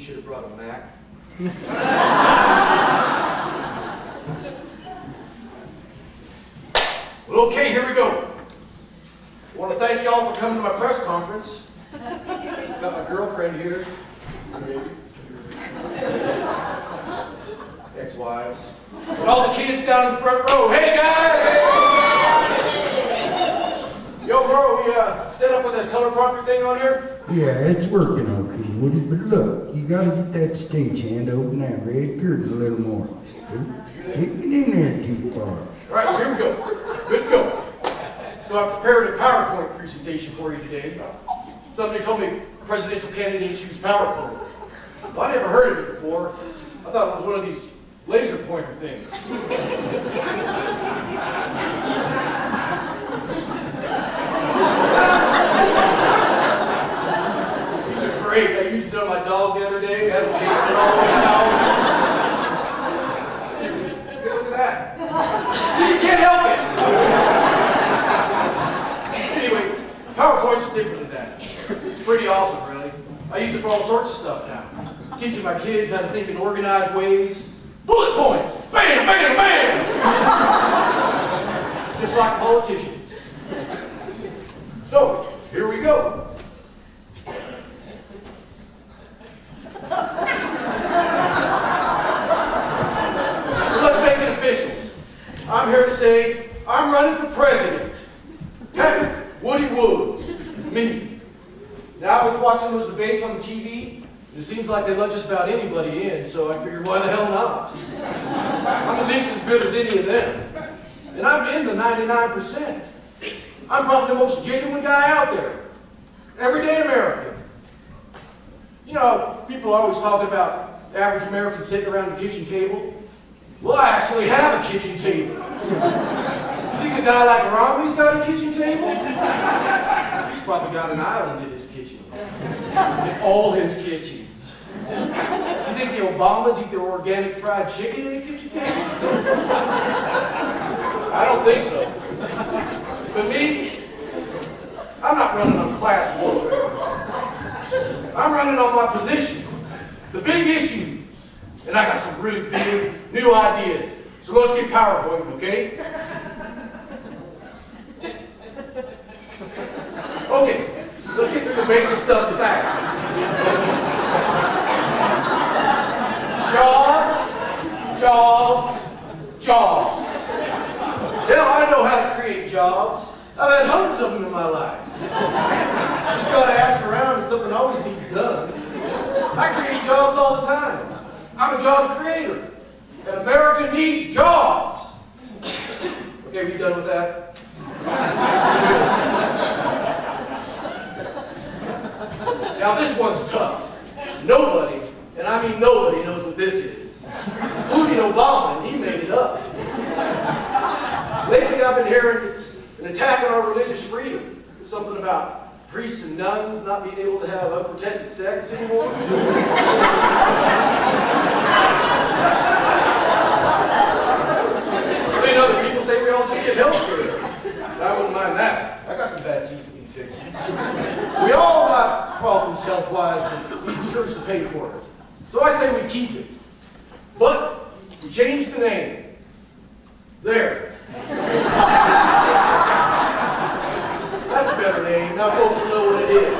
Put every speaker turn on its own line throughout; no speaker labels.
should have brought a Mac. Well, okay, here we go. I want to thank y'all for coming to my press conference. Got my girlfriend here. Maybe. Ex-wives. And all the kids down in the front row. Hey, guys! Yo, bro, we set up with that teleprompter thing on here?
Yeah, it's working okay, Woody, but look, you gotta get that stagehand open that red curtain a little more. Take it in there too far.
All right, well, here we go. Good to go. So I prepared a PowerPoint presentation for you today. Somebody told me presidential candidates use PowerPoint. Well, I never heard of it before. I thought it was one of these laser pointer things. These are great. I used it on my dog the other day. I had him chasing it all over the house. Hey, look at that. See, you can't help it. Anyway, PowerPoint's different than that. It's pretty awesome, really. I use it for all sorts of stuff now. Teaching my kids how to think in organized ways. Bullet points! Bam, bam, bam! Just like politicians. So, here we go. So let's make it official. I'm here to say, I'm running for president. Patrick Woody Woods. Me. Now I was watching those debates on the TV. It seems like they let just about anybody in, so I figured, why the hell not? I'm at least as good as any of them. And I'm in the 99%. I'm probably the most genuine guy out there. Everyday American. You know, people are always talking about the average American sitting around the kitchen table. Well, I actually have a kitchen table. You think a guy like Romney's got a kitchen table? He's probably got an island in his kitchen. In all his kitchens. You think the Obamas eat their organic fried chicken in a kitchen table? I don't think so. But me, I'm not running on class warfare. I'm running on my positions, the big issues. And I got some really big, new ideas. So let's get PowerPoint, okay? Okay, let's get through the basic stuff fast. Jobs, jobs, jobs. Hell, I know how to create jobs. I've had hundreds of them in my life. Just gotta ask around and something always needs done. I create jobs all the time. I'm a job creator. And America needs jobs. Okay, we done with that? Now this one's tough. Nobody, and I mean nobody, knows what this is. Including Obama, and he made it up. Lately I've been hearing it's an attack on our religious freedom. Something about priests and nuns not being able to have unprotected sex anymore. I mean, other people say we all just get health care. I wouldn't mind that. I got some bad teeth to be fixing. We all got problems health-wise and need insurance to pay for it. So I say we keep it. But we change the name. There. That's a better name. Now folks will know what it is.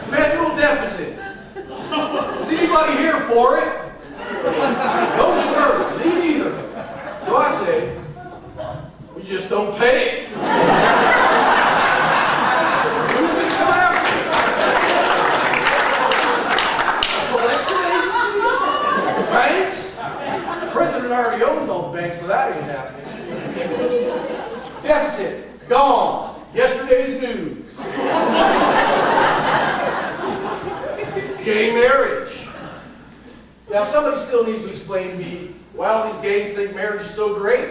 Federal deficit. Is anybody here for it? No, sir. Me neither. So I say, we just don't pay it. Who's going to come after it? Collection agency? Banks? The president already owns all the banks, so that ain't happening. Deficit. Gone. Yesterday's news. Gay marriage. Now, somebody still needs to explain to me why all these gays think marriage is so great.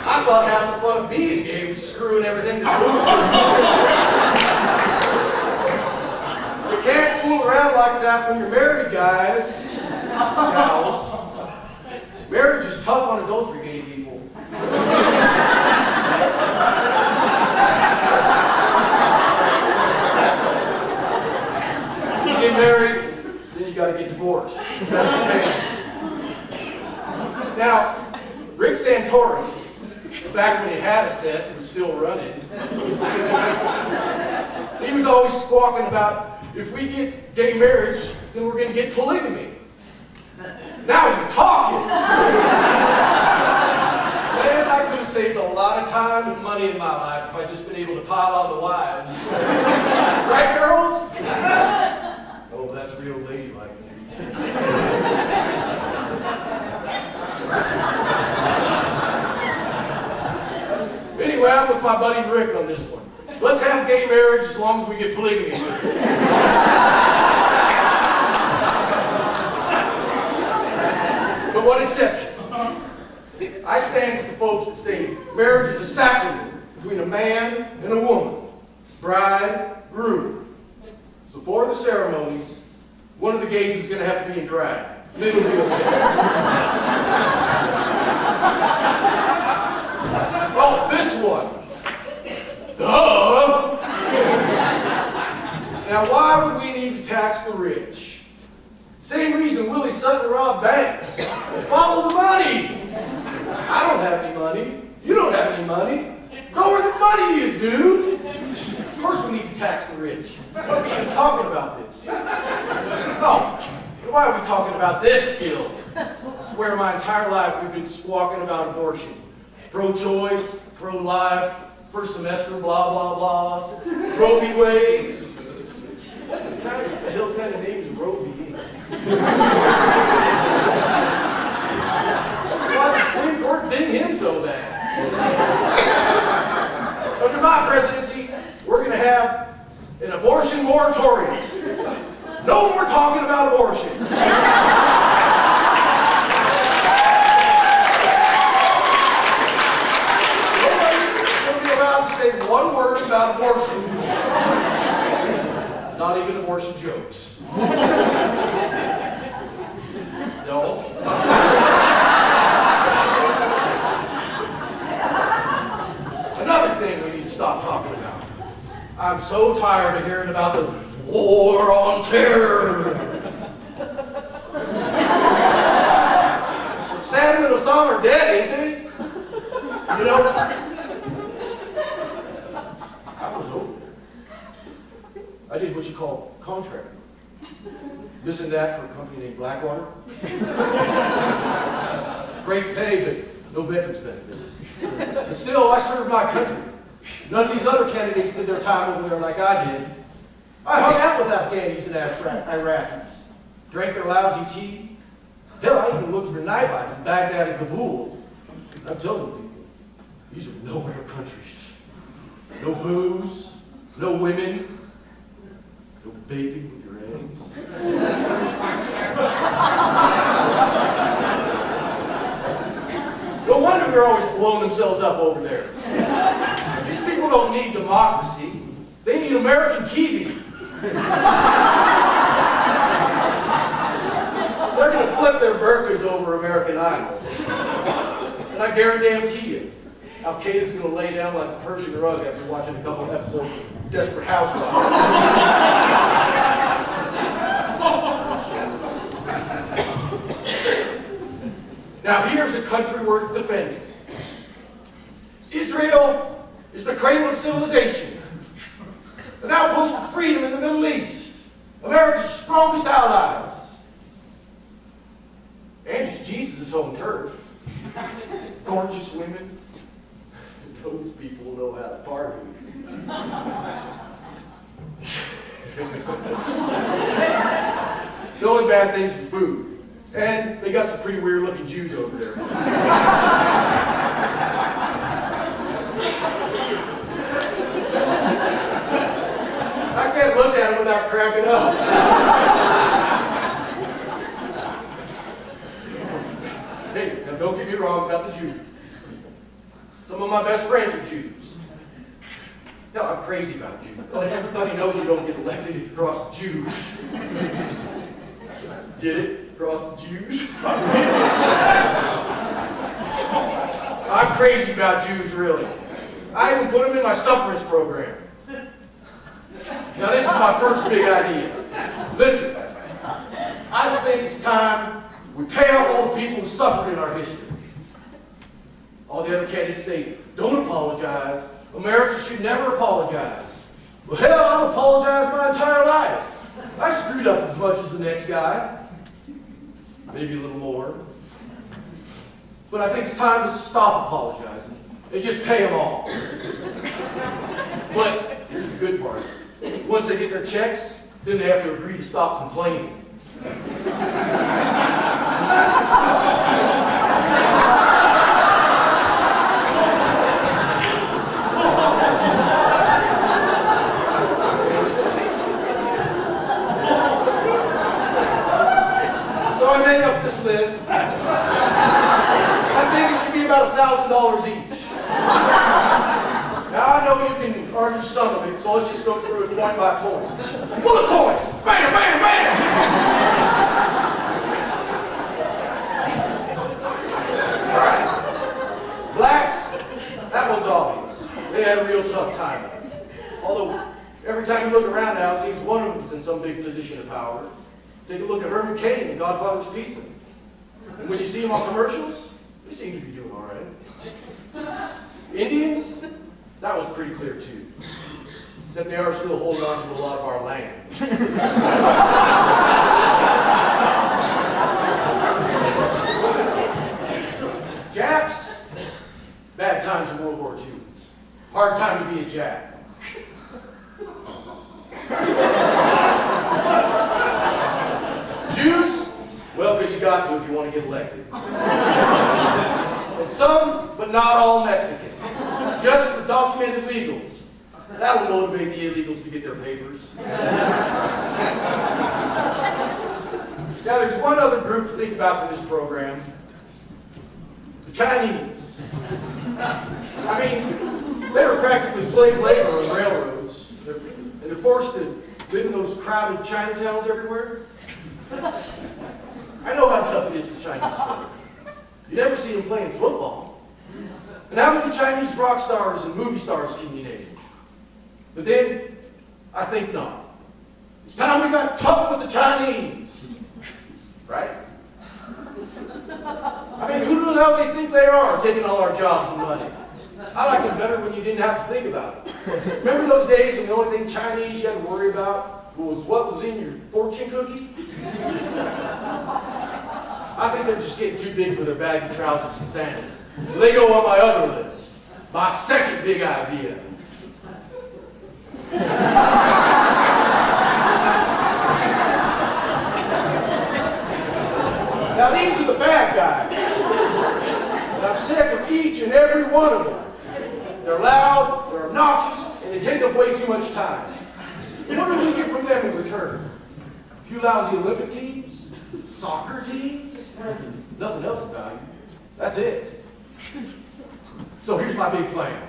I thought having the fun of being gay was screwing everything to smooth. You can't fool around like that when you're married, guys. Gals, marriage is tough on adultery gay people. You get married, then you got to get divorced. Now, Rick Santorum, back when he had a set and was still running, he was always squawking about, if we get gay marriage, then we're going to get polygamy. Now you're talking. Man, I could have saved a lot of time and money in my life if I'd just been able to pile on the wives. Right, girls? Oh, that's real ladylike. Anyway, I'm with my buddy Rick on this one. Let's have gay marriage as long as we get polygamy. But one exception. I stand with the folks that say marriage is a sacrament between a man and a woman, bride, groom. So for the ceremonies, one of the gays is going to have to be in drag. Then it'll be okay. Oh, this one. Duh! Now, why would we need to tax the rich? Same reason Willie Sutton robbed banks. Follow the money. I don't have any money. You don't have any money. Go where the money is, dudes. Of course we need to tax the rich. What are we even talking about this? Oh, why are we talking about this still? I swear my entire life we've been squawking about abortion. Pro-choice, pro-life, first semester, blah, blah, blah. Roe v. Wade. What the hell kind of name is Roe v. Wade? Why the Supreme Court ding him so bad? Under my presidency, we're going to have an abortion moratorium. No more talking about abortion. Say one word about abortion. Not even abortion jokes. No. Another thing we need to stop talking about. I'm so tired of hearing about the war on terror. Saddam and Osama are dead, ain't they? You know, I did what you call contract. This and that for a company named Blackwater. Great pay, but no veterans benefits. But still, I served my country. None of these other candidates did their time over there like I did. I hung out with Afghanis and Iraqis. Drank their lousy tea. Hell, I even looked for nightlife in Baghdad and Kabul. I'm telling you, people, these are nowhere countries. No booze, no women, no bacon with your eggs. No wonder they're always blowing themselves up over there. These people don't need democracy. They need American TV. They're going to flip their burgers over American Idol. And I guarantee you, Al-Qaeda's going to lay down like a Persian rug after watching a couple episodes of Desperate Housewives. Now here's a country worth defending. Israel is the cradle of civilization, an outpost of freedom in the Middle East, America's strongest allies. And it's Jesus' home turf. Gorgeous women. Those people know how to party. The only bad thing's the food. And they got some pretty weird looking Jews over there. I can't look at them without cracking up. Hey, now don't get me wrong about the Jews. Some of my best friends are Jews. No, I'm crazy about Jews. But everybody knows you don't get elected if you cross the Jews. Get it? across the Jews. I'm crazy about Jews, really. I even put them in my SUFFERANCE program. Now, this is my first big idea. Listen, I think it's time we pay off all the people who suffered in our history. All the other candidates say, don't apologize. Americans should never apologize. Well, hell, I've apologized my entire life. I screwed up as much as the next guy. Maybe a little more. But I think it's time to stop apologizing and just pay them all. But here's the good part. Once they get their checks, then they have to agree to stop complaining. So I made up this list. I think it should be about $1,000 each. Now I know you can argue some of it, so let's just go through it point by point. Bullet points! Bam, bam, bam! Alright. Blacks, that one's obvious. They had a real tough time. Although, every time you look around now, it seems one of them's in some big position of power. Take a look at Herman Cain and Godfather's Pizza. And when you see them on commercials, they seem to be doing all right. Indians, that one's pretty clear too. Except they are still holding on to a lot of our land. Japs, bad times in World War II. Hard time to be a Jap. Jews, well, because you got to if you want to get elected. And some, but not all Mexican. Just the documented legals. That'll motivate the illegals to get their papers. Now, there's one other group to think about for this program. The Chinese. I mean, they were practically slave labor on railroads. And they're forced to live in those crowded Chinatowns everywhere. I know how tough it is for Chinese children. You never see them playing football. And how many Chinese rock stars and movie stars can you name? But then, I think not. It's time we got tough with the Chinese. Right? I mean, who the hell do they think they are, taking all our jobs and money? I liked it better when you didn't have to think about it. Remember those days when the only thing Chinese you had to worry about was what was in your fortune cookie? I think they're just getting too big for their baggy trousers and sandals. So they go on my other list. My second big idea. Now these are the bad guys. And I'm sick of each and every one of them. They're loud, they're obnoxious, and they take up way too much time. What do we get from them in return? A few lousy Olympic teams? Soccer teams? Nothing else of value. That's it. So here's my big plan.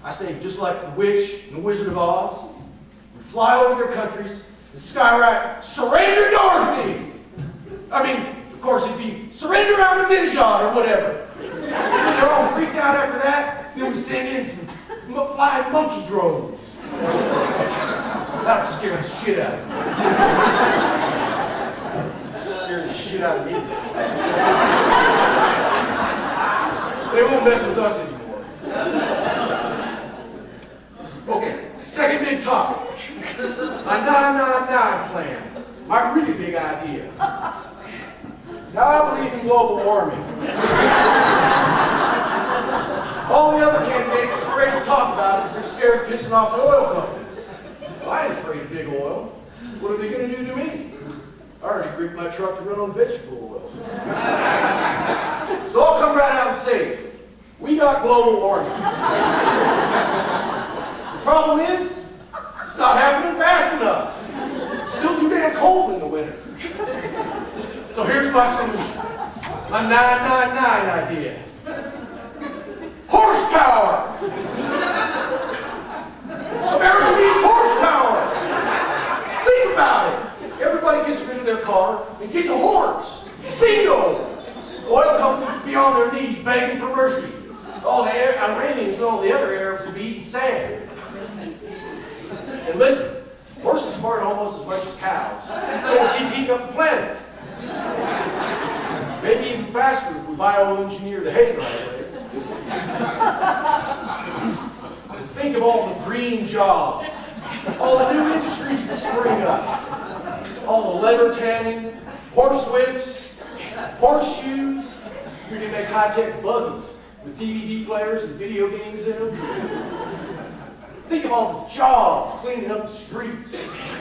I say, just like the witch and the Wizard of Oz, we fly over their countries and skyrocket, surrender Dorothy! I mean, of course it'd be, surrender Ahmadinejad or whatever. They're all freaked out after that, then we send in some flying monkey drones. That'll scare the shit out of me. Scare the shit out of me. They won't mess with us anymore. Okay, second big topic. My 999 plan. My really big idea. Now I believe in global warming. All the other candidates are afraid to talk about it because they're scared of pissing off the oil companies. Well, I ain't afraid of big oil. What are they going to do to me? I already rigged my truck to run on vegetable oil. So I'll come right out and say, we got global warming. The problem is, it's not happening fast enough. It's still too damn cold in the winter. So here's my solution. My 999 idea. Horsepower! America needs horsepower! Think about it. Everybody gets rid of their car, and gets a horse. Bingo! Oil companies be on their knees begging for mercy. All the Iranians and all the other Arabs will be eating sand. And listen, horses fart almost as much as cows. They'll keep heating up the planet. Maybe even faster if we bioengineer the hay right away. Think of all the green jobs, all the new industries that spring up, all the leather tanning, horse whips, horseshoes. We can make high-tech buggies with DVD players and video games in them. Think of all the jobs cleaning up the streets.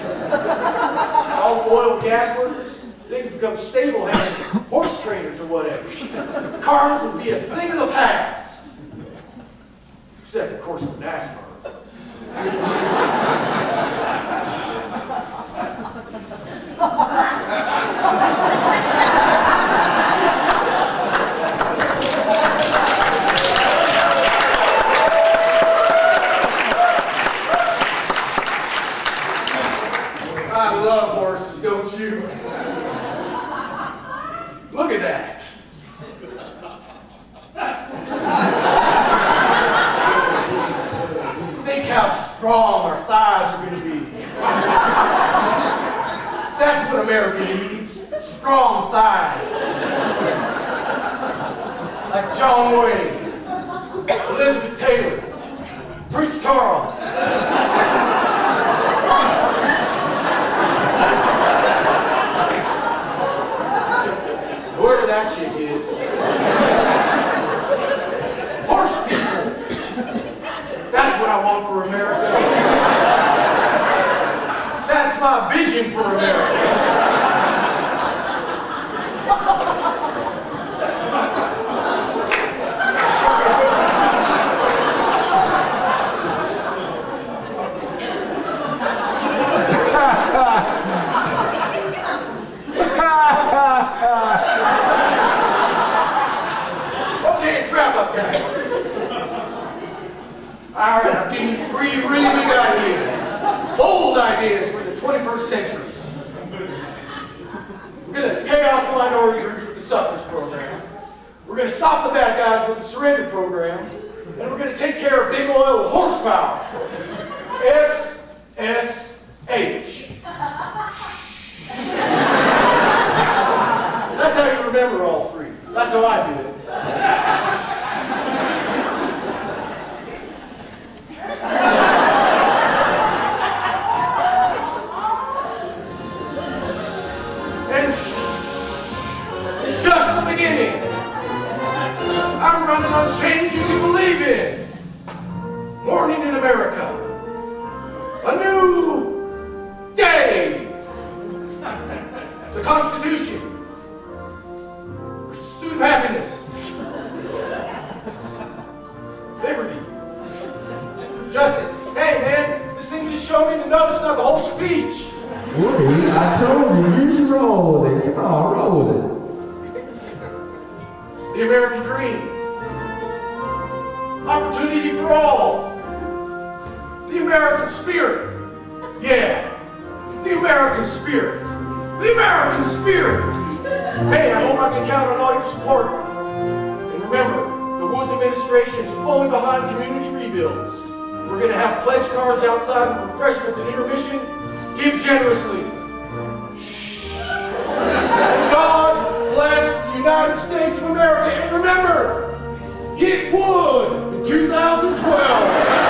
All the oil and gas workers, they can become stable hands, horse trainers or whatever. Cars would be a thing of the past. Except, of course, for NASCAR. I love horses, don't you? Look at that. Think how strong our thighs are going to be. That's what America needs. Strong thighs. Like John Wayne, Elizabeth Taylor, Prince Charles. Whoever that chick is. Horse people. That's what I want for America. That's my vision for America. Okay, let's wrap up, guys. All right, I'll give you 3 really big ideas. Bold ideas for the 21st century. We're going to pay off the minority groups with the suffrage program. We're going to stop the bad guys with the surrender program. And we're going to take care of big oil with horsepower. SSH. That's how you remember all 3. That's how I do it. And it's just the beginning. I'm running on change you can believe in. Morning in America. A new day. The Constitution. Pursuit of happiness. Liberty. Justice. Hey, man, this thing just showed me the notice, not the whole speech.
Woody, I told you, just roll with it. Come on, roll with it.
The American dream. Opportunity for all. The American spirit. Yeah. The American spirit. The American spirit. Hey, I hope I can count on all your support. And remember, the Woods administration is fully behind community rebuilds. We're going to have pledge cards outside with refreshments and intermission. Give generously. Shh. God bless the United States of America. And remember, get wood in 2012.